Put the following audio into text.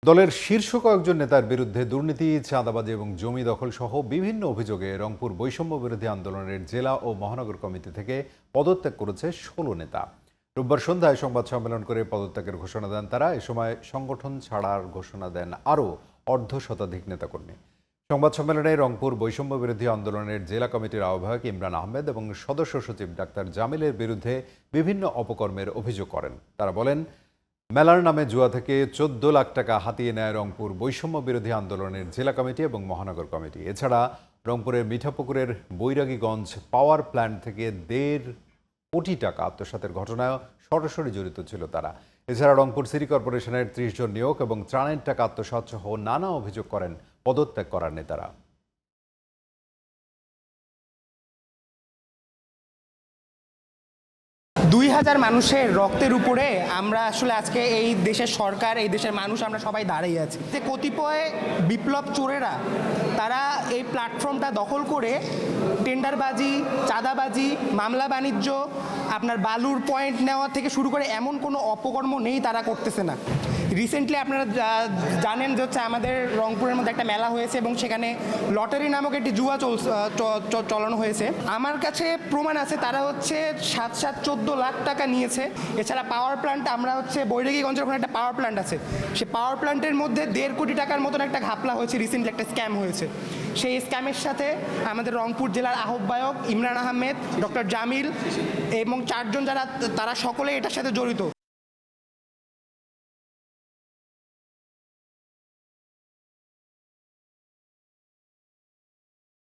দলের শীর্ষ কয়েকজন নেতার বিরুদ্ধে দুর্নীতি, চাঁদাবাজি এবং জমি দখল সহ বিভিন্ন অভিযোগে রংপুর বৈষম্য বিরোধী আন্দোলনের জেলা ও মহানগর কমিটি থেকে পদত্যাগ করেছে ১৬ নেতা। রোববার সন্ধ্যায় সংবাদ সম্মেলন করে পদত্যাগের ঘোষণা দেন তারা। এ সময় সংগঠন ছাড়ার ঘোষণা দেন আরও অর্ধশতাধিক নেতাকর্মী। সংবাদ সম্মেলনে রংপুর বৈষম্য বিরোধী আন্দোলনের জেলা কমিটির আহ্বায়ক ইমরান আহমেদ এবং সদস্য সচিব ডাক্তার জামিলের বিরুদ্ধে বিভিন্ন অপকর্মের অভিযোগ করেন। তারা বলেন, মেলার নামে জুয়া থেকে ১৪ লাখ টাকা হাতিয়ে নেয় রংপুর বৈষম্য বিরোধী আন্দোলনের জেলা কমিটি এবং মহানগর কমিটি। এছাড়া রংপুরের মিঠাপুকুরের বৈরাগীগঞ্জ পাওয়ার প্ল্যান্ট থেকে ১.৫ কোটি টাকা আত্মসাতের ঘটনায় সরাসরি জড়িত ছিল তারা। এছাড়া রংপুর সিটি কর্পোরেশনের ৩০ জন নিয়োগ এবং ত্রাণের টাকা আত্মসাৎ সহ নানা অভিযোগ করেন পদত্যাগ করার নেতারা। ২,০০০ মানুষের রক্তের উপরে আমরা আসলে আজকে এই দেশের সরকার, এই দেশের মানুষ আমরা সবাই দাঁড়িয়ে আছি। যে কতিপয় বিপ্লব চোরেরা তারা এই প্ল্যাটফর্মটা দখল করে টেন্ডারবাজি, চাঁদাবাজি, মামলা বাণিজ্য, আপনার বালুর পয়েন্ট নেওয়া থেকে শুরু করে এমন কোনো অপকর্ম নেই তারা করতেছে না। রিসেন্টলি আপনারা জানেন যে হচ্ছে আমাদের রংপুরের মধ্যে একটা মেলা হয়েছে এবং সেখানে লটারি নামক একটি জুয়া চলানো হয়েছে। আমার কাছে প্রমাণ আছে তারা হচ্ছে ৭-৭-১৪ লাখ টাকা নিয়েছে। এছাড়া পাওয়ার প্ল্যান্ট, আমরা হচ্ছে বৈরাগীগঞ্জের ওখানে একটা পাওয়ার প্ল্যান্ট আছে, সে পাওয়ার প্ল্যান্টের মধ্যে ১.৫ কোটি টাকার মতন একটা ঘাপলা হয়েছে, রিসেন্টলি একটা স্ক্যাম হয়েছে। সেই স্ক্যামের সাথে আমাদের রংপুর জেলার আহ্বায়ক ইমরান আহমেদ, ডক্টর জামিল এবং ৪ জন যারা তারা সকলে এটার সাথে জড়িত।